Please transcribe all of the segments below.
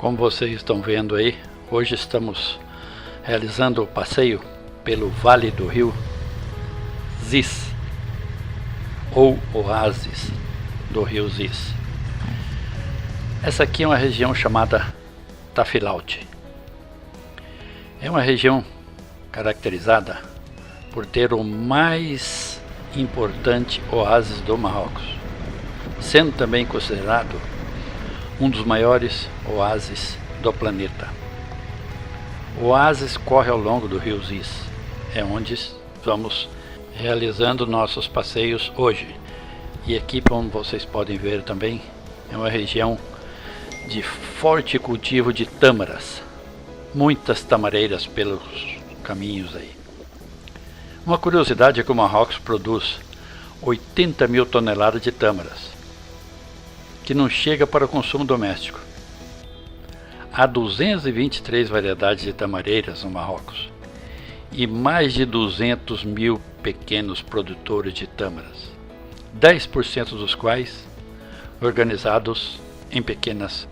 Como vocês estão vendo aí, hoje estamos realizando o passeio pelo Vale do Rio Zis, ou oásis do Rio Zis. Essa aqui é uma região chamada Tafilaute. É uma região caracterizada por ter o mais importante oásis do Marrocos, sendo também considerado um dos maiores oásis do planeta. O oásis corre ao longo do Rio Zis, é onde vamos realizando nossos passeios hoje. E aqui, como vocês podem ver também, é uma região de forte cultivo de tâmaras, muitas tamareiras pelos caminhos aí. Uma curiosidade é que o Marrocos produz 80 mil toneladas de tâmaras, que não chega para o consumo doméstico. Há 223 variedades de tamareiras no Marrocos e mais de 200 mil pequenos produtores de tâmaras, 10% dos quais organizados em pequenas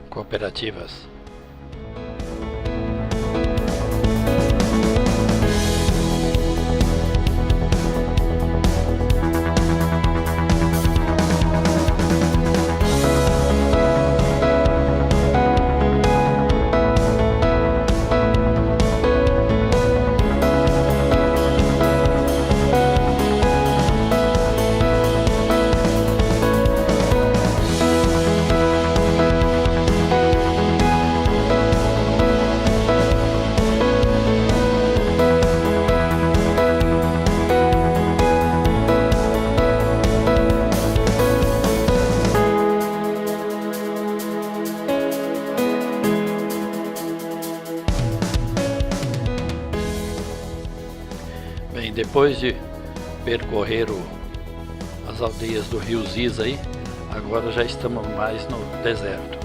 cooperativas. Bem, depois de percorrer as aldeias do Rio Zis aí, agora já estamos mais no deserto,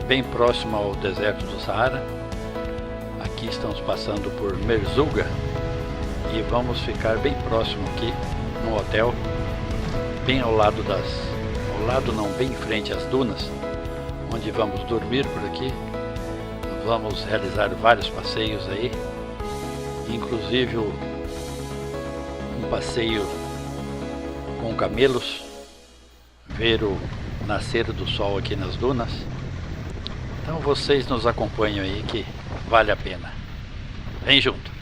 bem próximo ao deserto do Saara. Aqui estamos passando por Merzouga e vamos ficar bem próximo aqui no hotel, bem bem em frente às dunas, onde vamos dormir por aqui. Vamos realizar vários passeios aí, inclusive um passeio com camelos, ver o nascer do sol aqui nas dunas. Então vocês nos acompanham aí que vale a pena. Vem junto!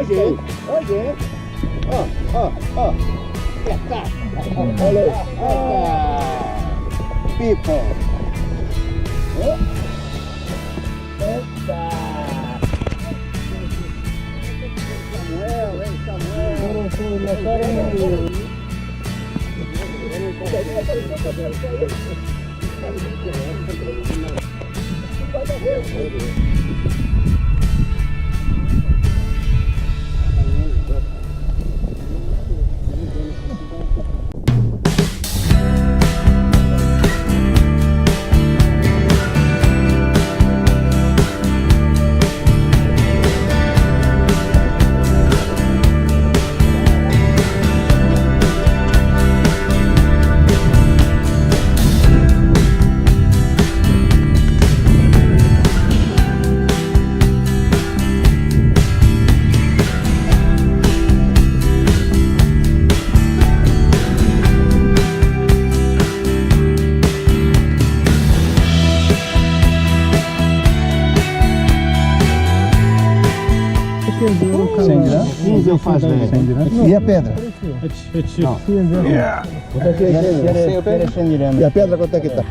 Oye, oye. Oh. Ya está. Olha. Pipo. Eita. Samuel. Eu faço e a pedra? Não. E a pedra quanto é que está?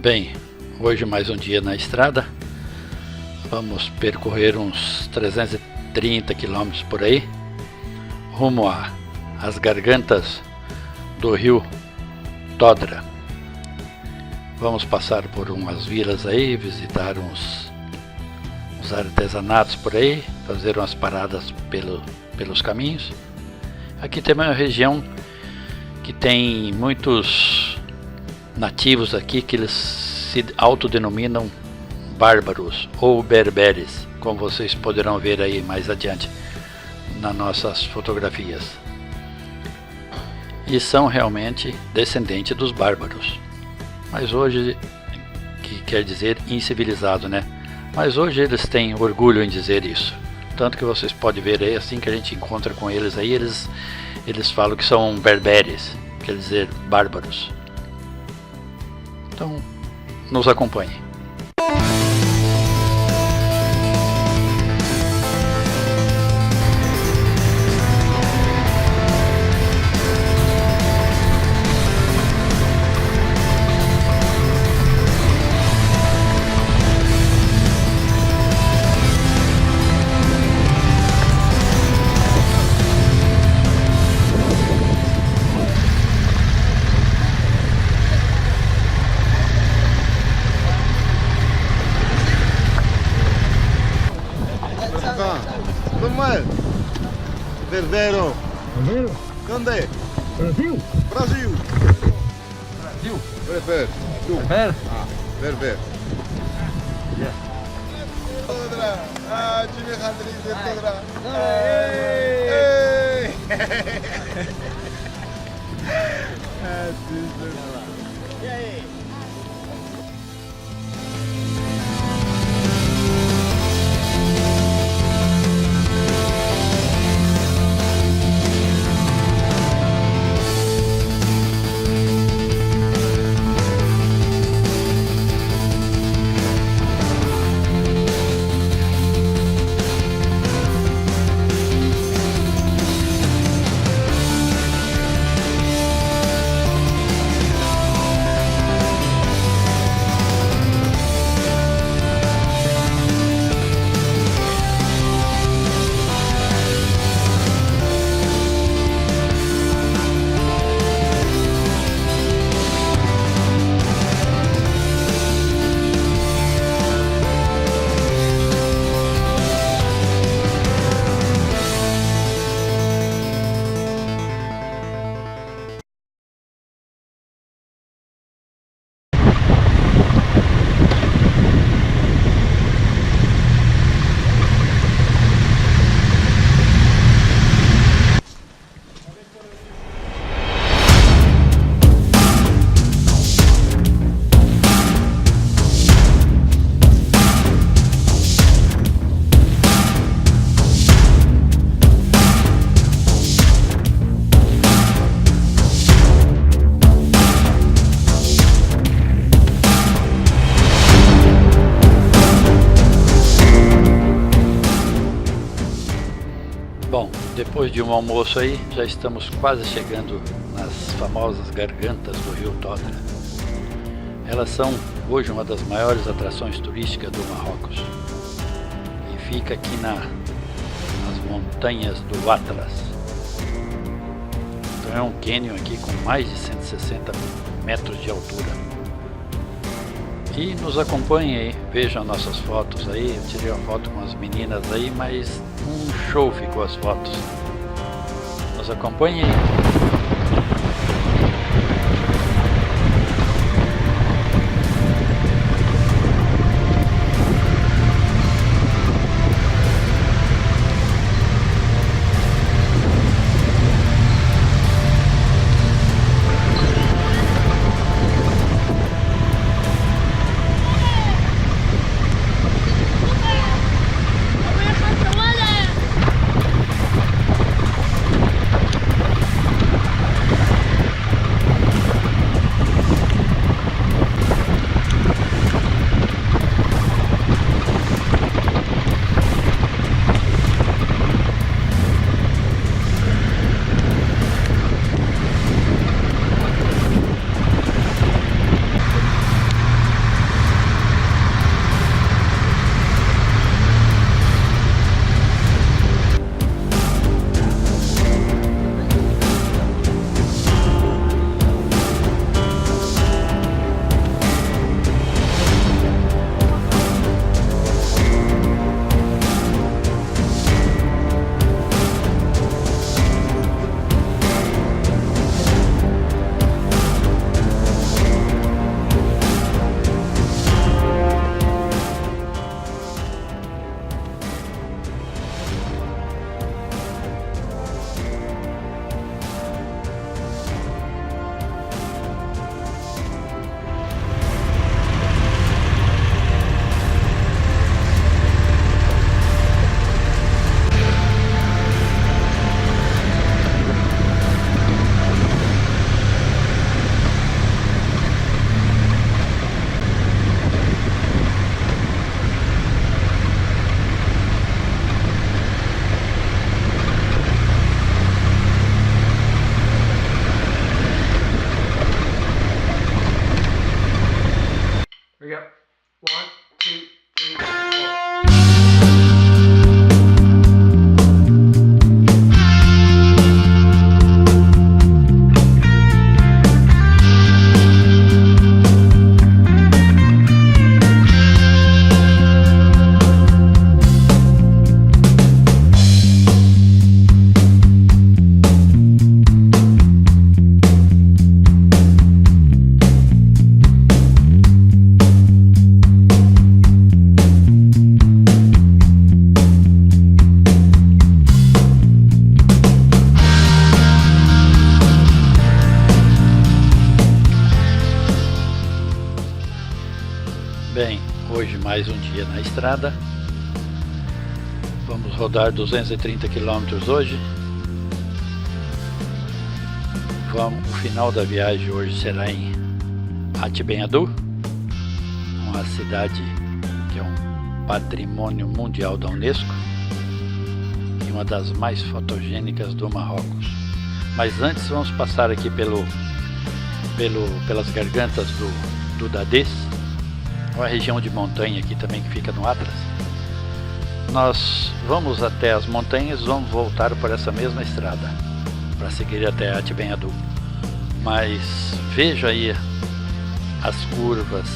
Bem, hoje mais um dia na estrada. Vamos percorrer uns 330 quilômetros por aí, rumo às gargantas do rio Todra. Vamos passar por umas vilas aí, visitar uns artesanatos por aí, fazer umas paradas pelos caminhos. Aqui tem uma região que tem muitos nativos aqui que eles se autodenominam bárbaros ou berberes, como vocês poderão ver aí mais adiante nas nossas fotografias. E são realmente descendentes dos bárbaros. Mas hoje, que quer dizer incivilizado, né? Mas hoje eles têm orgulho em dizer isso. Tanto que vocês podem ver aí, assim que a gente encontra com eles aí, eles falam que são berberes, quer dizer bárbaros. Então, nos acompanhe. Como é? Berbero. Berbero? Onde é? Brasil? Brasil. Brasil? Berber. Berber? Ah, berber. Todra. Ah, Jimi Hendrix de Todra. Hey! E aí? Depois de um almoço aí, já estamos quase chegando nas famosas gargantas do rio Todra. Elas são hoje uma das maiores atrações turísticas do Marrocos e fica aqui nas montanhas do Atlas. Então é um cânion aqui com mais de 160 metros de altura. E nos acompanhem aí, vejam nossas fotos aí. Eu tirei uma foto com as meninas aí, mas um show ficou as fotos. Nos acompanhem aí. Bem, hoje mais um dia na estrada. Vamos rodar 230 km hoje. O final da viagem hoje será em Ati Ben Haddou, uma cidade que é um patrimônio mundial da Unesco e uma das mais fotogênicas do Marrocos. Mas antes vamos passar aqui pelas gargantas do Dadés, uma região de montanha aqui também que fica no Atlas. Nós vamos até as montanhas, vamos voltar por essa mesma estrada para seguir até Ati Ben Haddou. Mas veja aí as curvas,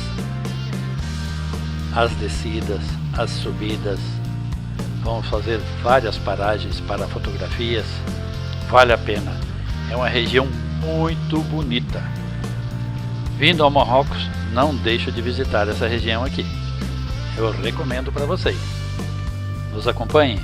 as descidas, as subidas. Vamos fazer várias paragens para fotografias. Vale a pena. É uma região muito bonita. Vindo ao Marrocos, não deixe de visitar essa região aqui. Eu recomendo para vocês. Nos acompanhem.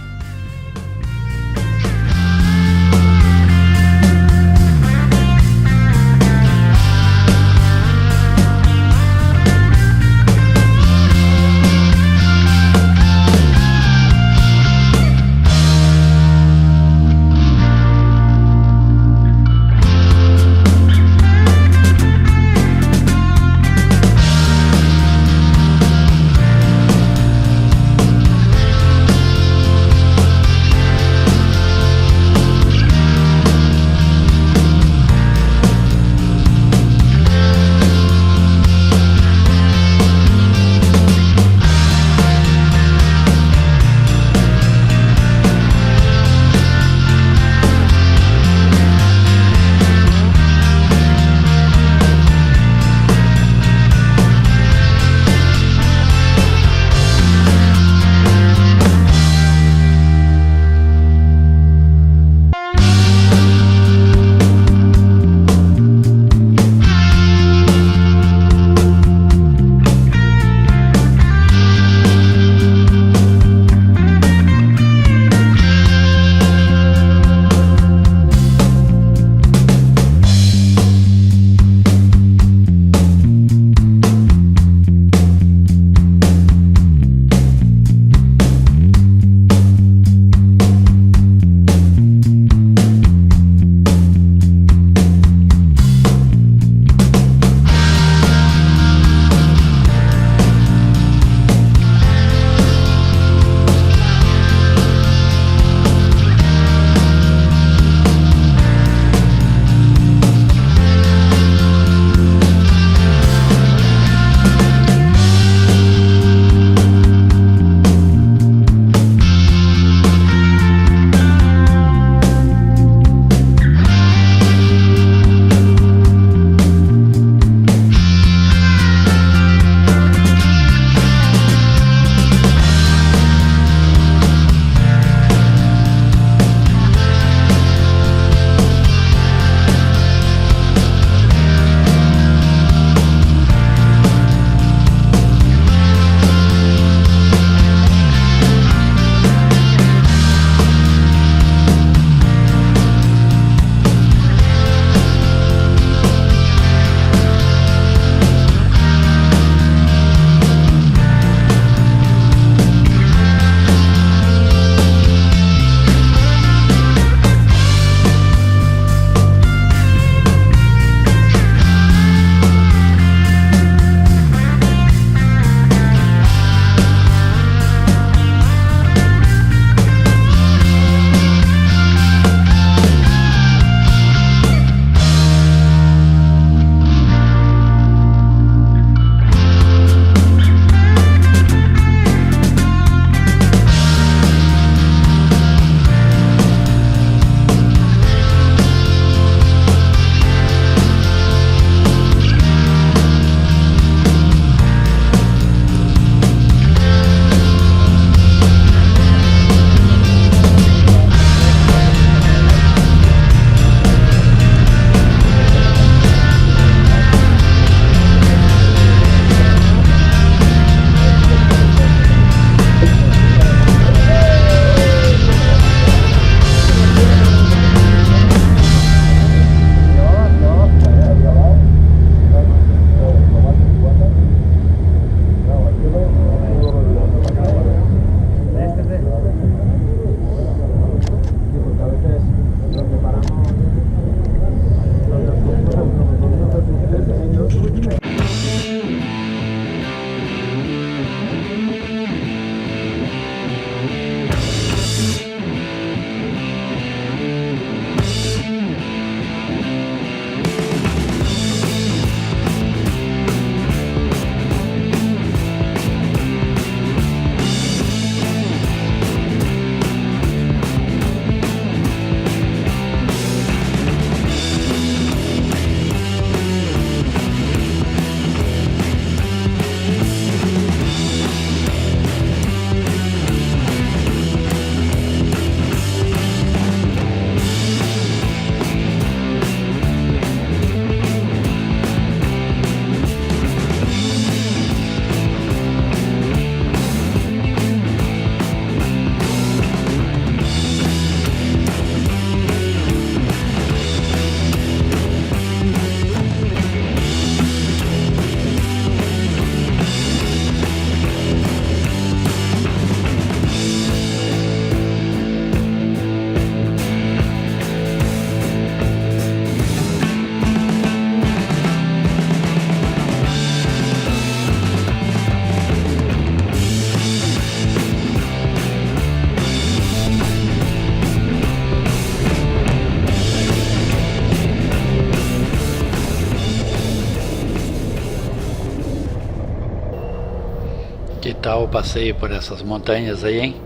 Que tal o passeio por essas montanhas aí, hein?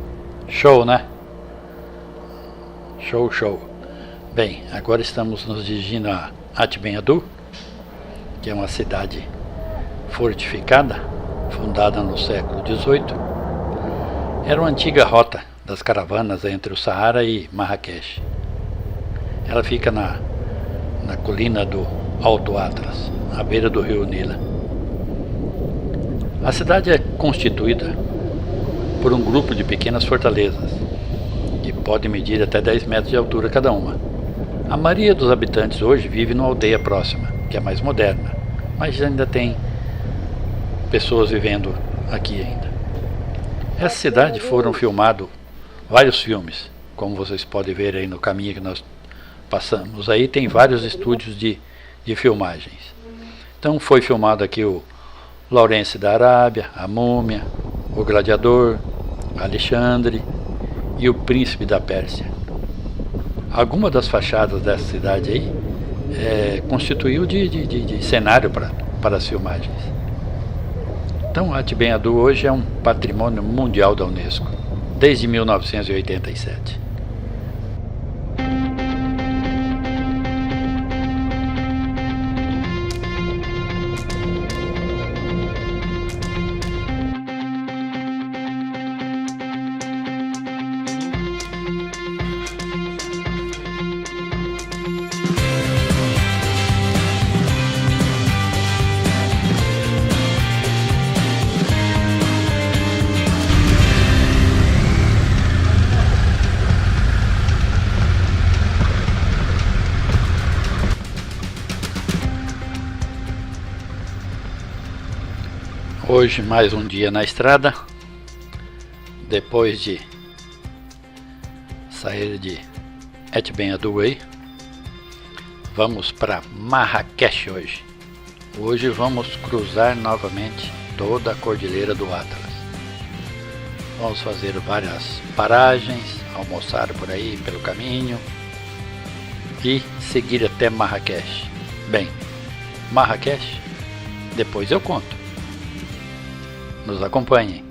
Show, né? Show, show. Bem, agora estamos nos dirigindo a Atbenhadu, que é uma cidade fortificada, fundada no século XVIII. Era uma antiga rota das caravanas entre o Saara e Marrakech. Ela fica na colina do Alto Atlas, à beira do rio Nila. A cidade é constituída por um grupo de pequenas fortalezas, que podem medir até 10 metros de altura cada uma. A maioria dos habitantes hoje vive numa aldeia próxima, que é mais moderna, mas ainda tem pessoas vivendo aqui ainda. Essa cidade foram filmados vários filmes, como vocês podem ver aí no caminho que nós passamos. Aí tem vários estúdios de filmagens. Então foi filmado aqui o Lawrence da Arábia, a Múmia, o Gladiador, Alexandre e o Príncipe da Pérsia. Alguma das fachadas dessa cidade aí constituiu de cenário para as filmagens. Então Atbenhadu hoje é um patrimônio mundial da Unesco, desde 1987. Hoje mais um dia na estrada, depois de sair de Atbenhadu, vamos para Marrakech hoje. Hoje vamos cruzar novamente toda a Cordilheira do Atlas. Vamos fazer várias paragens, almoçar por aí pelo caminho e seguir até Marrakech. Bem, Marrakech, depois eu conto. Nos acompanhem.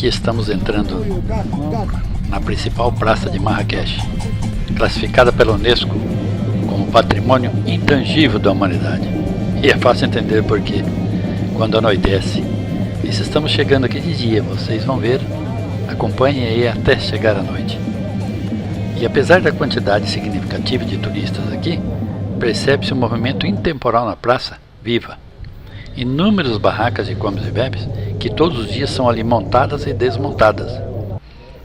Aqui estamos entrando na principal praça de Marrakech, classificada pela Unesco como patrimônio intangível da humanidade. E é fácil entender porque quando anoitece. E se estamos chegando aqui de dia, vocês vão ver, acompanhem aí até chegar à noite. E apesar da quantidade significativa de turistas aqui, percebe-se um movimento intemporal na praça, viva. Inúmeras barracas de comes e bebes que todos os dias são ali montadas e desmontadas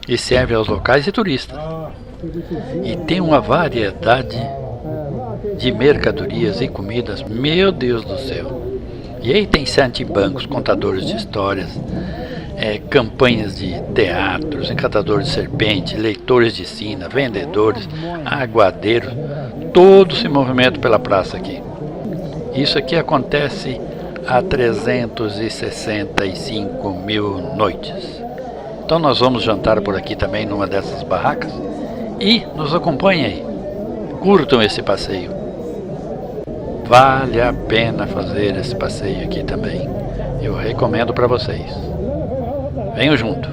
e servem aos locais e turistas. E tem uma variedade de mercadorias e comidas, meu Deus do céu. E aí tem bancos, contadores de histórias, campanhas de teatros, encantadores de serpente, leitores de sina, vendedores, aguadeiros, todo se movimenta pela praça aqui. Isso aqui acontece há 365 mil noites. Então nós vamos jantar por aqui também numa dessas barracas e nos acompanhem aí, curtam esse passeio. Vale a pena fazer esse passeio aqui também, eu recomendo para vocês. Venham junto.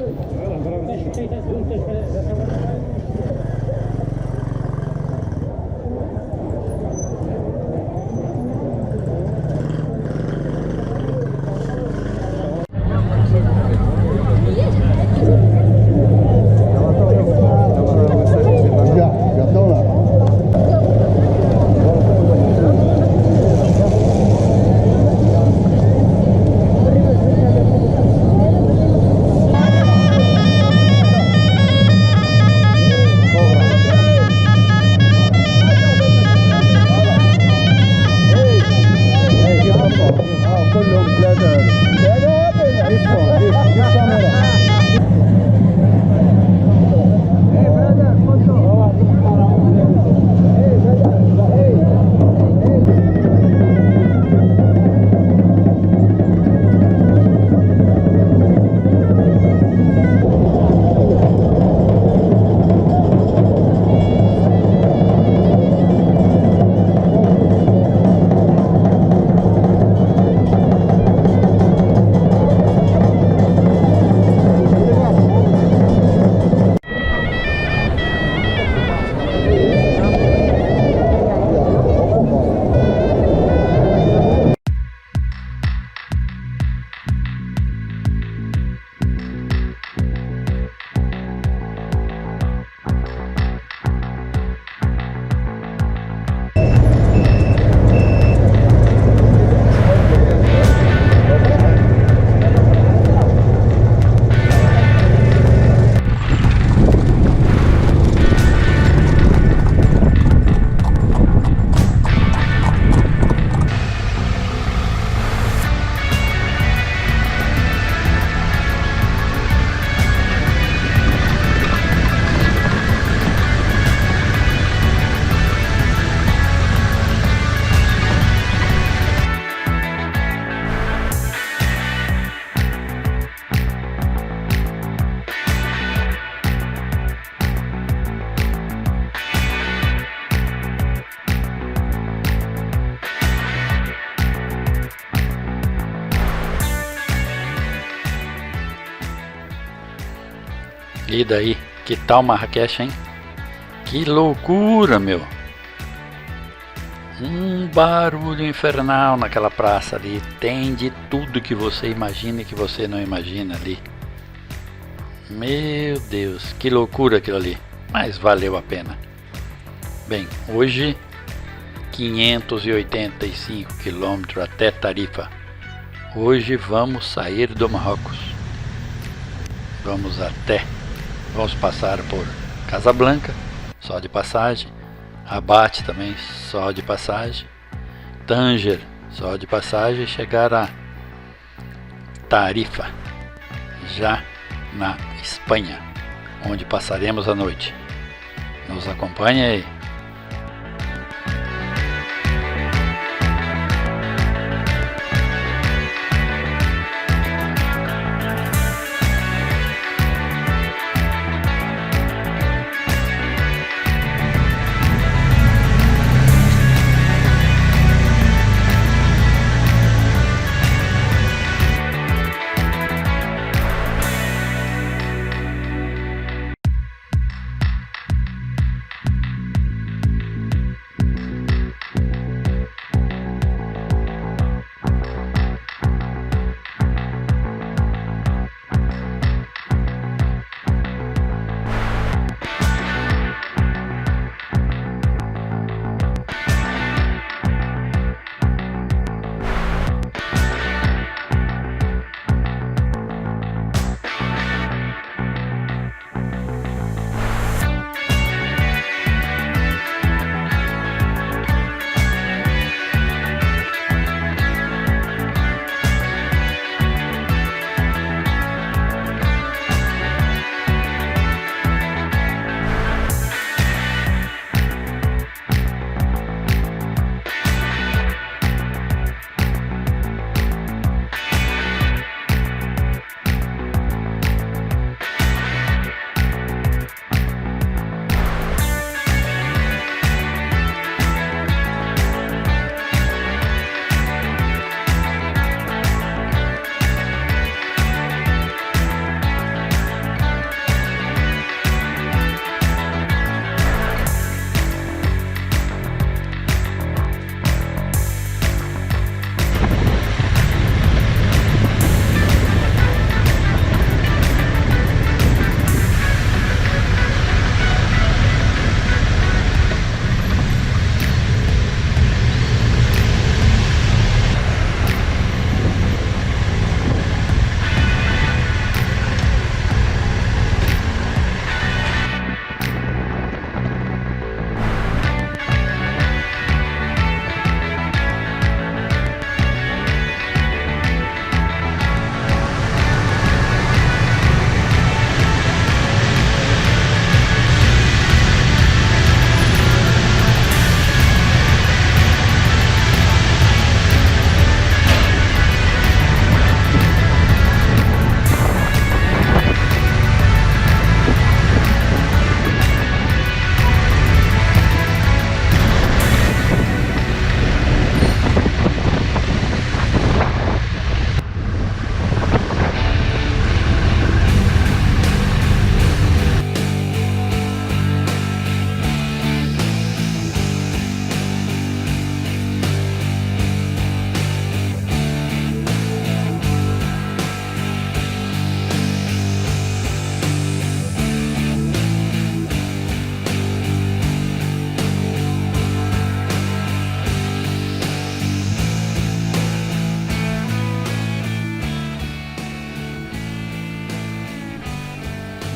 Já estão lá. كلهم ثلاثة E daí, que tal Marrakech, hein? Que loucura, meu! Um barulho infernal naquela praça ali. Tem de tudo que você imagina e que você não imagina ali. Meu Deus, que loucura aquilo ali. Mas valeu a pena. Bem, hoje 585 quilômetros até Tarifa. Hoje vamos sair do Marrocos. Vamos passar por Casablanca, só de passagem. Rabat também, só de passagem. Tanger, só de passagem. E chegar a Tarifa, já na Espanha, onde passaremos a noite. Nos acompanhe aí.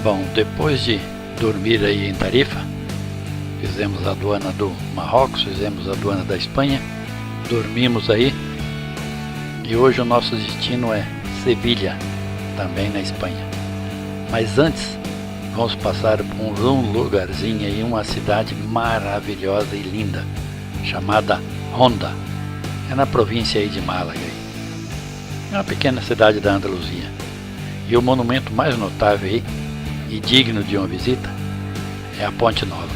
Bom, depois de dormir aí em Tarifa, fizemos a aduana do Marrocos, fizemos a aduana da Espanha, dormimos aí e hoje o nosso destino é Sevilha, também na Espanha. Mas antes, vamos passar por um lugarzinho aí, uma cidade maravilhosa e linda, chamada Honda. É na província aí de Málaga. É uma pequena cidade da Andaluzia. E o monumento mais notável aí, e digno de uma visita, é a Ponte Nova.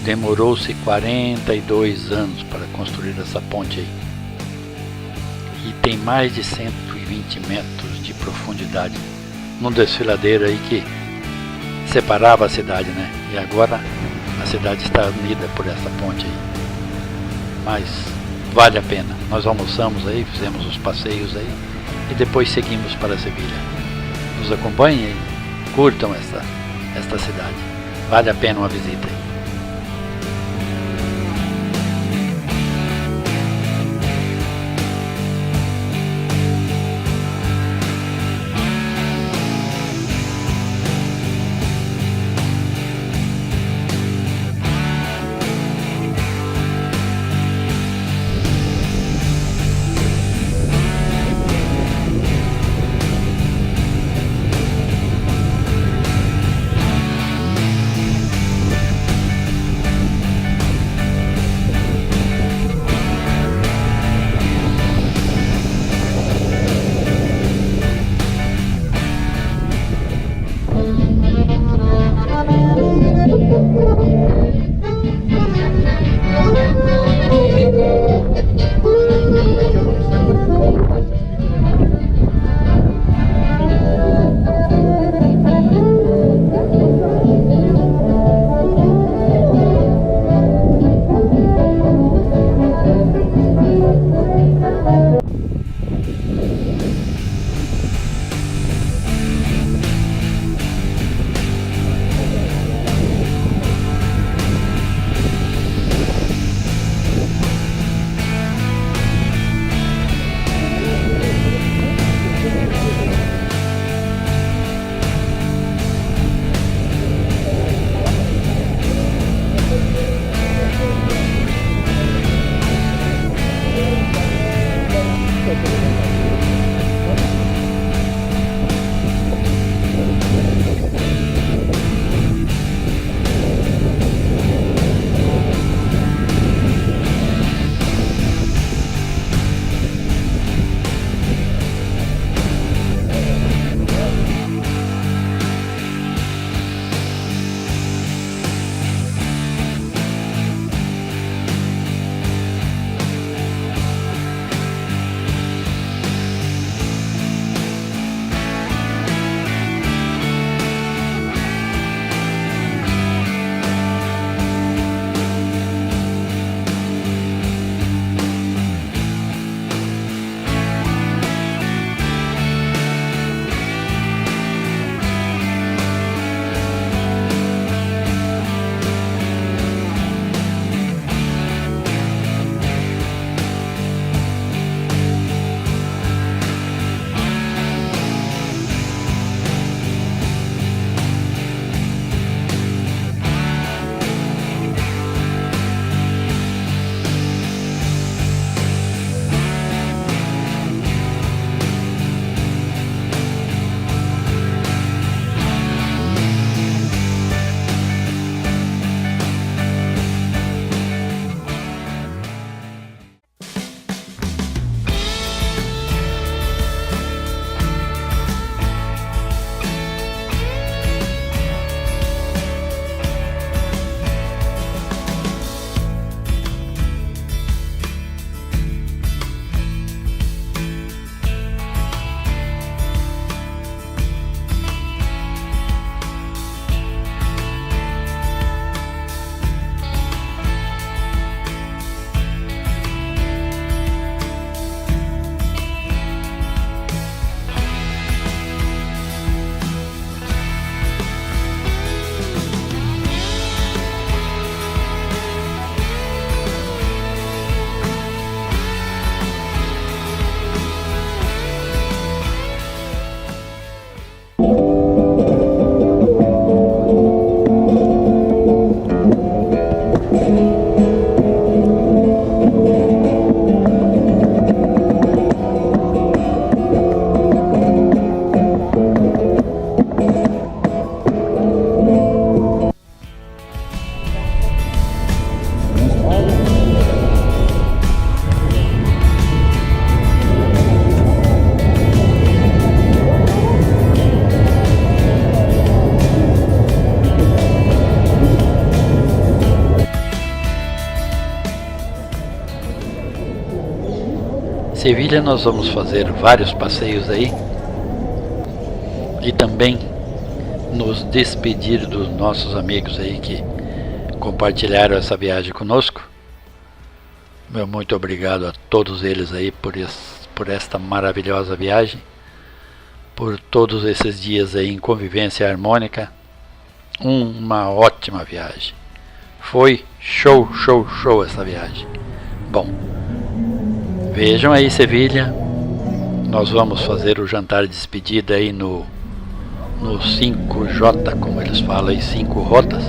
Demorou-se 42 anos para construir essa ponte aí. E tem mais de 120 metros de profundidade, num desfiladeiro aí que separava a cidade, né? E agora a cidade está unida por essa ponte aí. Mas vale a pena. Nós almoçamos aí, fizemos os passeios aí e depois seguimos para Sevilha. Nos acompanhem e curtam esta cidade. Vale a pena uma visita aí. Sevilha nós vamos fazer vários passeios aí e também nos despedir dos nossos amigos aí que compartilharam essa viagem conosco. Meu muito obrigado a todos eles aí por esta maravilhosa viagem, por todos esses dias aí em convivência harmônica. Uma ótima viagem. Foi show, show, show essa viagem. Bom, vejam aí Sevilha. Nós vamos fazer o jantar de despedida aí no 5J, como eles falam aí, 5 Rotas,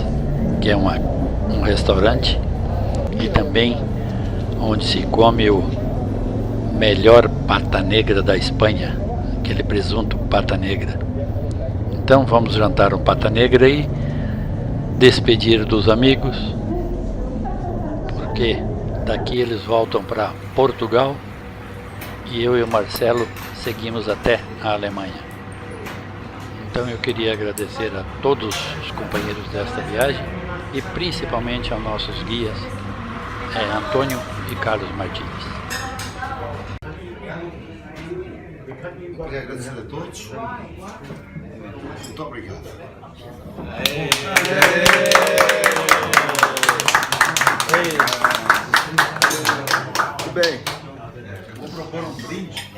que é um restaurante, e também onde se come o melhor pata negra da Espanha, aquele presunto pata negra. Então vamos jantar um pata negra e despedir dos amigos, porque daqui eles voltam para Portugal e eu e o Marcelo seguimos até a Alemanha. Então eu queria agradecer a todos os companheiros desta viagem e principalmente aos nossos guias, Antônio e Carlos Martins. Eu queria agradecer a todos. Muito obrigado. Muito bem. Vou propor um brinde.